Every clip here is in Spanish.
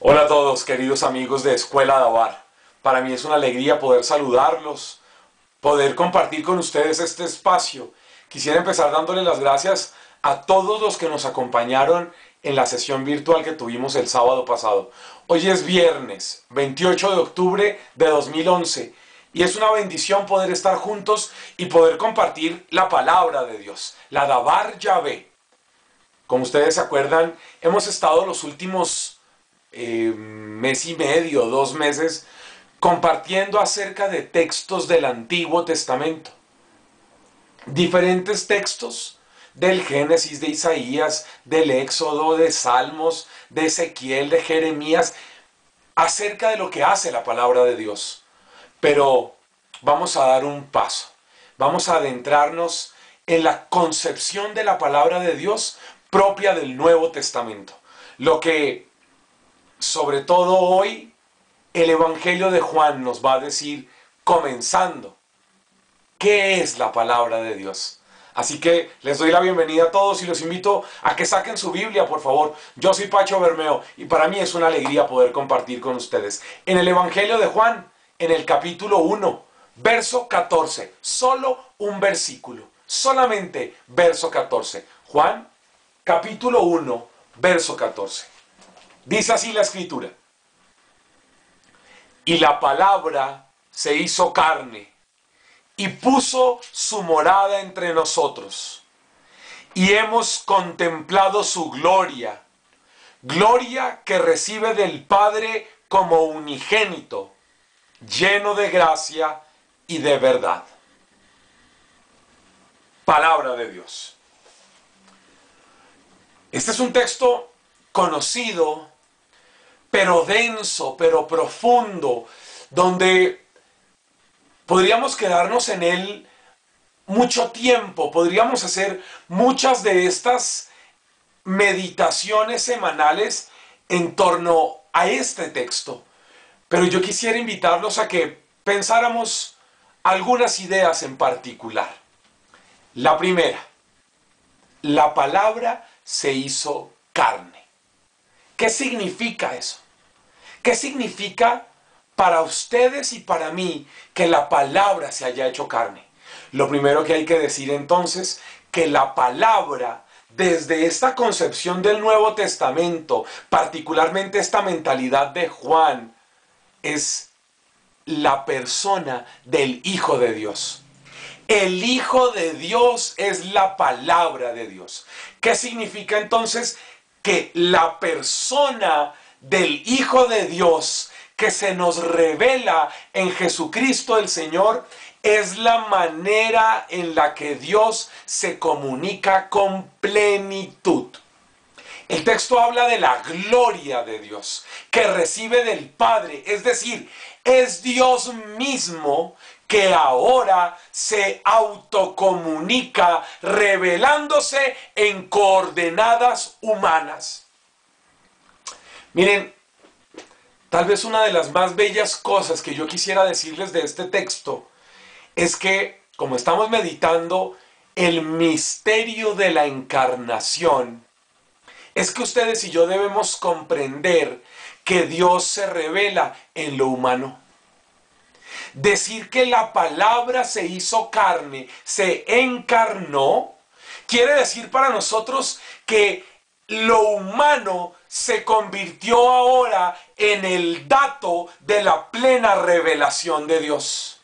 Hola a todos, queridos amigos de Escuela Dabar. Para mí es una alegría poder saludarlos, poder compartir con ustedes este espacio. Quisiera empezar dándole las gracias a todos los que nos acompañaron en la sesión virtual que tuvimos el sábado pasado. Hoy es viernes 28 de octubre de 2011 y es una bendición poder estar juntos y poder compartir la palabra de Dios, la Dabar Yahvé. Como ustedes se acuerdan, hemos estado los últimos mes y medio, 2 meses, compartiendo acerca de textos del Antiguo Testamento. Diferentes textos del Génesis, de Isaías, del Éxodo, de Salmos, de Ezequiel, de Jeremías, acerca de lo que hace la palabra de Dios. Pero vamos a dar un paso. Vamos a adentrarnos en la concepción de la palabra de Dios propia del Nuevo Testamento. Lo que sobre todo hoy, el Evangelio de Juan nos va a decir, comenzando, ¿qué es la palabra de Dios? Así que les doy la bienvenida a todos y los invito a que saquen su Biblia, por favor. Yo soy Pacho Bermeo y para mí es una alegría poder compartir con ustedes. En el Evangelio de Juan, en el capítulo 1, verso 14, solo un versículo, solamente verso 14. Juan, capítulo 1, verso 14. Dice así la escritura: y la palabra se hizo carne y puso su morada entre nosotros, y hemos contemplado su gloria, gloria que recibe del Padre como unigénito, lleno de gracia y de verdad. Palabra de Dios. Este es un texto conocido, pero denso, pero profundo, donde podríamos quedarnos en él mucho tiempo, podríamos hacer muchas de estas meditaciones semanales en torno a este texto. Pero yo quisiera invitarlos a que pensáramos algunas ideas en particular. La primera, la palabra se hizo carne. ¿Qué significa eso? ¿Qué significa para ustedes y para mí que la palabra se haya hecho carne? Lo primero que hay que decir entonces, que la palabra, desde esta concepción del Nuevo Testamento, particularmente esta mentalidad de Juan, es la persona del Hijo de Dios. El Hijo de Dios es la palabra de Dios. ¿Qué significa entonces? Que la persona del Hijo de Dios que se nos revela en Jesucristo el Señor es la manera en la que Dios se comunica con plenitud. El texto habla de la gloria de Dios que recibe del Padre, es decir, es Dios mismo que ahora se autocomunica revelándose en coordenadas humanas. Miren, tal vez una de las más bellas cosas que yo quisiera decirles de este texto es que, como estamos meditando el misterio de la encarnación, es que ustedes y yo debemos comprender que Dios se revela en lo humano. Decir que la palabra se hizo carne, se encarnó, quiere decir para nosotros que lo humano se convirtió ahora en el dato de la plena revelación de Dios.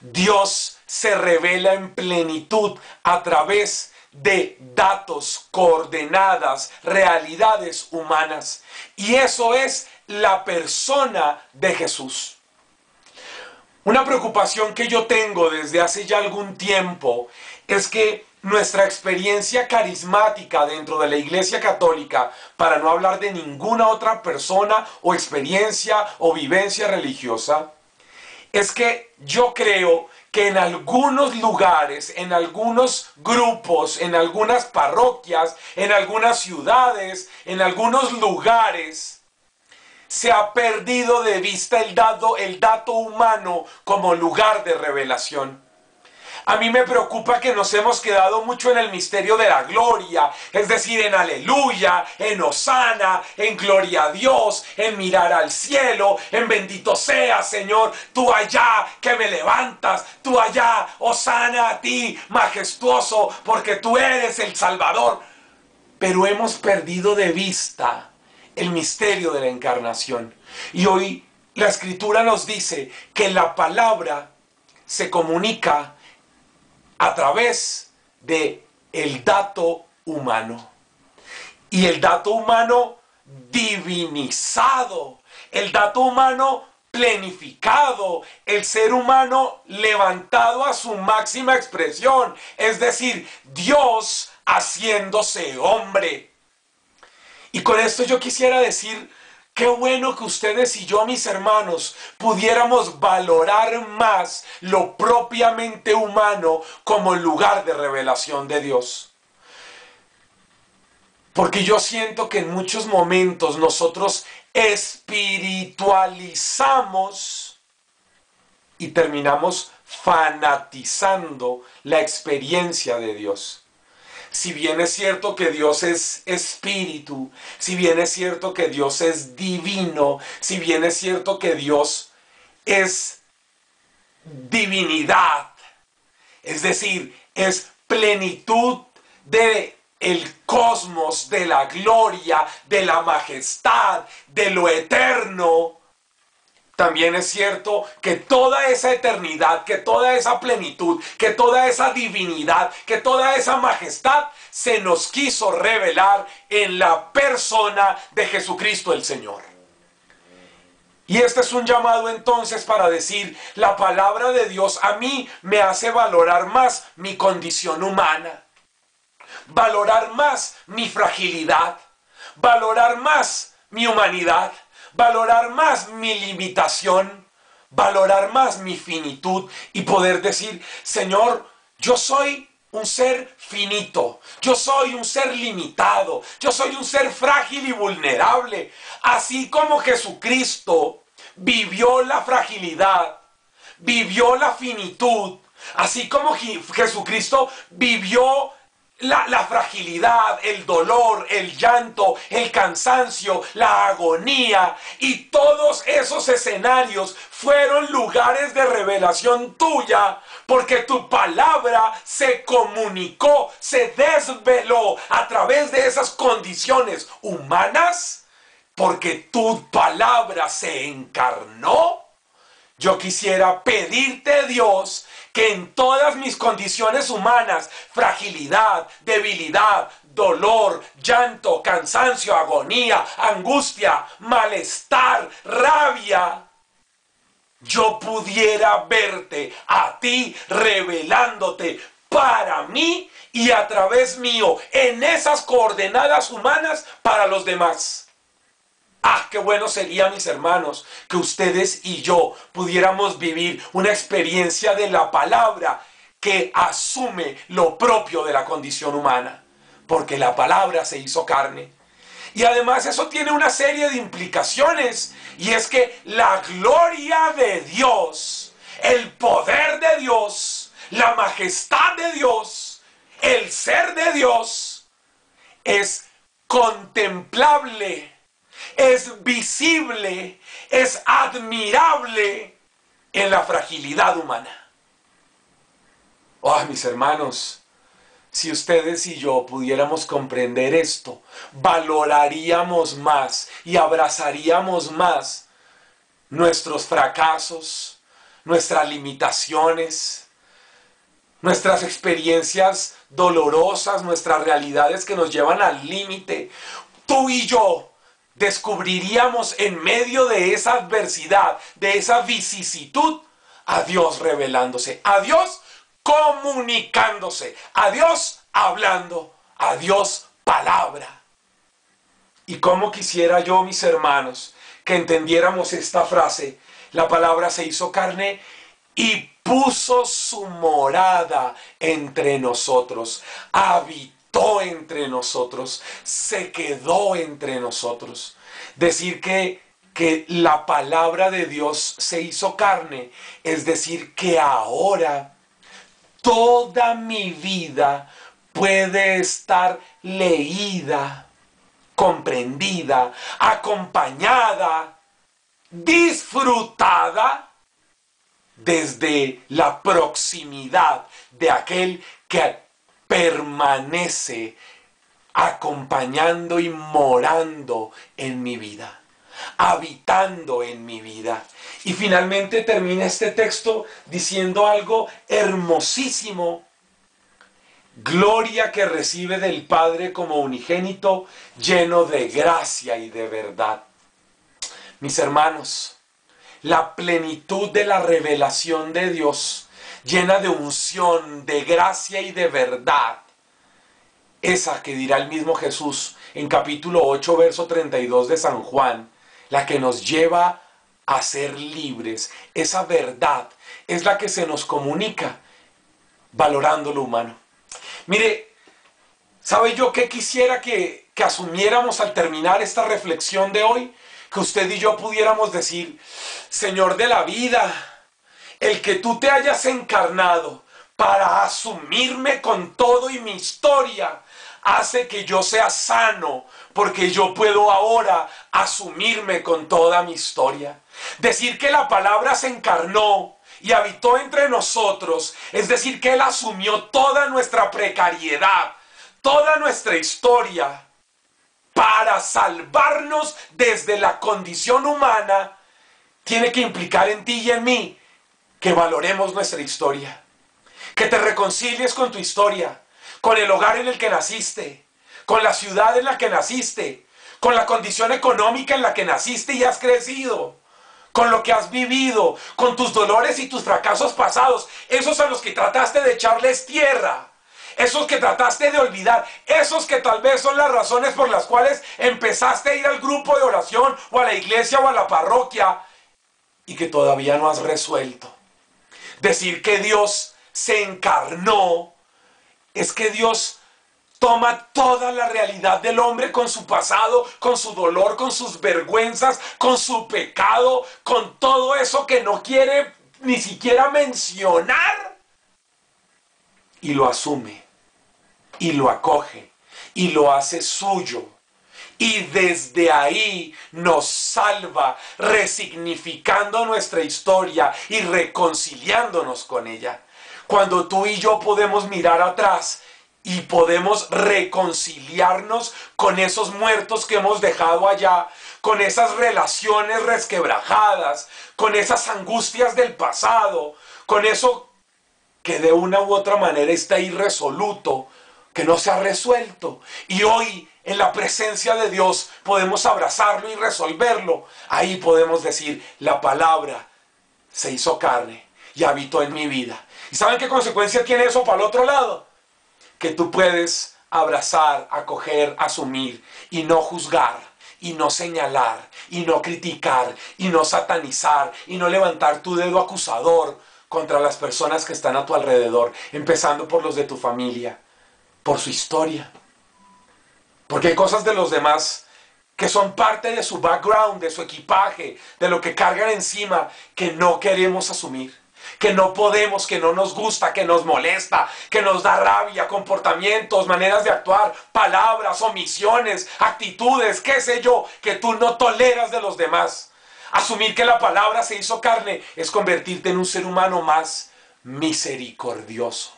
Dios se revela en plenitud a través de datos, coordenadas, realidades humanas. Y eso es la persona de Jesús. Una preocupación que yo tengo desde hace ya algún tiempo es que nuestra experiencia carismática dentro de la Iglesia Católica, para no hablar de ninguna otra persona o experiencia o vivencia religiosa, es que yo creo que en algunos lugares, en algunos grupos, en algunas parroquias, en algunas ciudades, en algunos lugares, se ha perdido de vista el dato humano como lugar de revelación. A mí me preocupa que nos hemos quedado mucho en el misterio de la gloria, es decir, en aleluya, en hosana, en gloria a Dios, en mirar al cielo, en bendito sea, Señor, tú allá que me levantas, tú allá, hosana a ti, majestuoso, porque tú eres el Salvador. Pero hemos perdido de vista el misterio de la encarnación. Y hoy la Escritura nos dice que la palabra se comunica a través de el dato humano. Y el dato humano divinizado, el dato humano plenificado, el ser humano levantado a su máxima expresión, es decir, Dios haciéndose hombre. Y con esto yo quisiera decir, qué bueno que ustedes y yo, mis hermanos, pudiéramos valorar más lo propiamente humano como lugar de revelación de Dios. Porque yo siento que en muchos momentos nosotros espiritualizamos y terminamos fanatizando la experiencia de Dios. Si bien es cierto que Dios es espíritu, si bien es cierto que Dios es divino, si bien es cierto que Dios es divinidad, es decir, es plenitud de el cosmos, de la gloria, de la majestad, de lo eterno. También es cierto que toda esa eternidad, que toda esa plenitud, que toda esa divinidad, que toda esa majestad se nos quiso revelar en la persona de Jesucristo el Señor. Y este es un llamado entonces para decir, la palabra de Dios a mí me hace valorar más mi condición humana, valorar más mi fragilidad, valorar más mi humanidad, valorar más mi limitación, valorar más mi finitud y poder decir, Señor, yo soy un ser finito, yo soy un ser limitado, yo soy un ser frágil y vulnerable, así como Jesucristo vivió la fragilidad, vivió la finitud, así como Jesucristo vivió la fragilidad, el dolor, el llanto, el cansancio, la agonía y todos esos escenarios fueron lugares de revelación tuya porque tu palabra se comunicó, se desveló a través de esas condiciones humanas porque tu palabra se encarnó. Yo quisiera pedirte, Dios, que en todas mis condiciones humanas, fragilidad, debilidad, dolor, llanto, cansancio, agonía, angustia, malestar, rabia, yo pudiera verte a ti revelándote para mí y a través mío en esas coordenadas humanas para los demás. Ah, qué bueno sería, mis hermanos, que ustedes y yo pudiéramos vivir una experiencia de la palabra que asume lo propio de la condición humana, porque la palabra se hizo carne. Y además eso tiene una serie de implicaciones, y es que la gloria de Dios, el poder de Dios, la majestad de Dios, el ser de Dios, es contemplable, es visible, es admirable en la fragilidad humana. Oh, mis hermanos, si ustedes y yo pudiéramos comprender esto, valoraríamos más y abrazaríamos más nuestros fracasos, nuestras limitaciones, nuestras experiencias dolorosas, nuestras realidades que nos llevan al límite. Tú y yo descubriríamos en medio de esa adversidad, de esa vicisitud, a Dios revelándose, a Dios comunicándose, a Dios hablando, a Dios palabra. Y cómo quisiera yo, mis hermanos, que entendiéramos esta frase: la palabra se hizo carne y puso su morada entre nosotros, habitó entre nosotros, se quedó entre nosotros. Decir que la palabra de Dios se hizo carne, es decir, que ahora toda mi vida puede estar leída, comprendida, acompañada, disfrutada desde la proximidad de aquel que permanece acompañando y morando en mi vida, habitando en mi vida. Y finalmente termina este texto diciendo algo hermosísimo: gloria que recibe del Padre como unigénito, lleno de gracia y de verdad. Mis hermanos, la plenitud de la revelación de Dios, llena de unción, de gracia y de verdad, esa que dirá el mismo Jesús en capítulo 8, verso 32 de San Juan, la que nos lleva a ser libres, esa verdad es la que se nos comunica valorando lo humano. Mire, ¿sabe yo qué quisiera que asumiéramos al terminar esta reflexión de hoy? Que usted y yo pudiéramos decir: Señor de la vida, el que tú te hayas encarnado para asumirme con todo y mi historia, hace que yo sea sano, porque yo puedo ahora asumirme con toda mi historia. Decir que la palabra se encarnó y habitó entre nosotros, es decir, que Él asumió toda nuestra precariedad, toda nuestra historia, para salvarnos desde la condición humana, tiene que implicar en ti y en mí que valoremos nuestra historia, que te reconcilies con tu historia, con el hogar en el que naciste, con la ciudad en la que naciste, con la condición económica en la que naciste y has crecido, con lo que has vivido, con tus dolores y tus fracasos pasados, esos a los que trataste de echarles tierra, esos que trataste de olvidar, esos que tal vez son las razones por las cuales empezaste a ir al grupo de oración o a la iglesia o a la parroquia y que todavía no has resuelto. Decir que Dios se encarnó es que Dios toma toda la realidad del hombre con su pasado, con su dolor, con sus vergüenzas, con su pecado, con todo eso que no quiere ni siquiera mencionar, y lo asume, y lo acoge, y lo hace suyo. Y desde ahí nos salva, resignificando nuestra historia y reconciliándonos con ella. Cuando tú y yo podemos mirar atrás y podemos reconciliarnos con esos muertos que hemos dejado allá, con esas relaciones resquebrajadas, con esas angustias del pasado, con eso que de una u otra manera está irresoluto, que no se ha resuelto. Y hoy, en la presencia de Dios, podemos abrazarlo y resolverlo. Ahí podemos decir: la palabra se hizo carne y habitó en mi vida. ¿Y saben qué consecuencia tiene eso para el otro lado? Que tú puedes abrazar, acoger, asumir y no juzgar, y no señalar, y no criticar, y no satanizar, y no levantar tu dedo acusador contra las personas que están a tu alrededor, empezando por los de tu familia, por su historia. Porque hay cosas de los demás que son parte de su background, de su equipaje, de lo que cargan encima, que no queremos asumir, que no podemos, que no nos gusta, que nos molesta, que nos da rabia, comportamientos, maneras de actuar, palabras, omisiones, actitudes, qué sé yo, que tú no toleras de los demás. Asumir que la palabra se hizo carne es convertirte en un ser humano más misericordioso.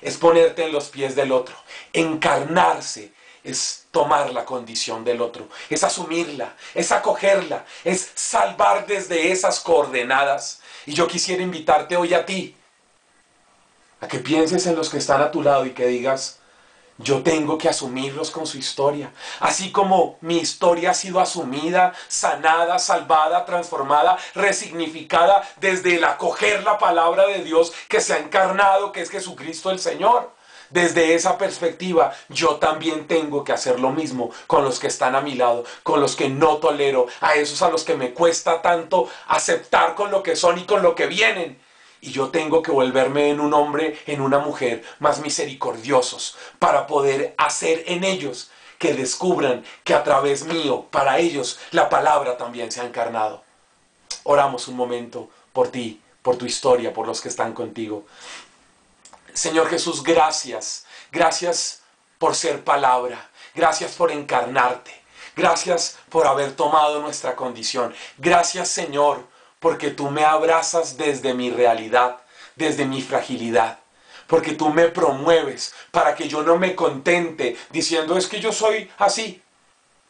Es ponerte en los pies del otro. Encarnarse es tomar la condición del otro, es asumirla, es acogerla, es salvar desde esas coordenadas. Y yo quisiera invitarte hoy a ti, a que pienses en los que están a tu lado y que digas: yo tengo que asumirlos con su historia. Así como mi historia ha sido asumida, sanada, salvada, transformada, resignificada desde el acoger la palabra de Dios que se ha encarnado, que es Jesucristo el Señor. Desde esa perspectiva, yo también tengo que hacer lo mismo con los que están a mi lado, con los que no tolero, a esos a los que me cuesta tanto aceptar con lo que son y con lo que vienen. Y yo tengo que volverme en un hombre, en una mujer más misericordiosos para poder hacer en ellos que descubran que a través mío, para ellos, la palabra también se ha encarnado. Oramos un momento por ti, por tu historia, por los que están contigo. Señor Jesús, gracias. Gracias por ser palabra. Gracias por encarnarte. Gracias por haber tomado nuestra condición. Gracias, Señor, porque tú me abrazas desde mi realidad, desde mi fragilidad. Porque tú me promueves para que yo no me contente diciendo es que yo soy así.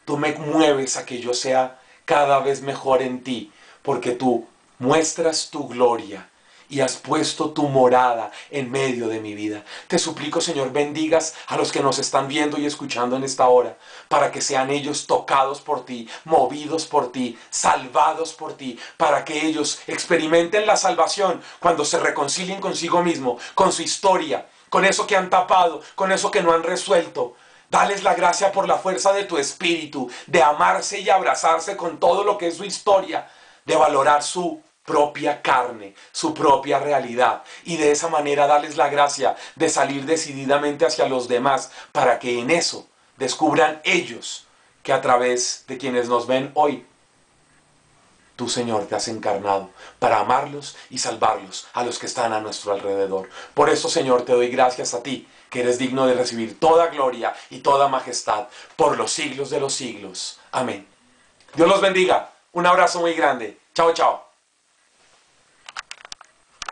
Tú me mueves a que yo sea cada vez mejor en ti, porque tú muestras tu gloria y has puesto tu morada en medio de mi vida. Te suplico, Señor, bendigas a los que nos están viendo y escuchando en esta hora, para que sean ellos tocados por ti, movidos por ti, salvados por ti, para que ellos experimenten la salvación cuando se reconcilien consigo mismo, con su historia, con eso que han tapado, con eso que no han resuelto. Dales la gracia por la fuerza de tu espíritu, de amarse y abrazarse con todo lo que es su historia, de valorar su propia carne, su propia realidad, y de esa manera darles la gracia de salir decididamente hacia los demás, para que en eso descubran ellos que a través de quienes nos ven hoy, tú, Señor, te has encarnado para amarlos y salvarlos a los que están a nuestro alrededor. Por eso, Señor, te doy gracias a ti, que eres digno de recibir toda gloria y toda majestad por los siglos de los siglos. Amén. Dios los bendiga. Un abrazo muy grande. Chao, chao.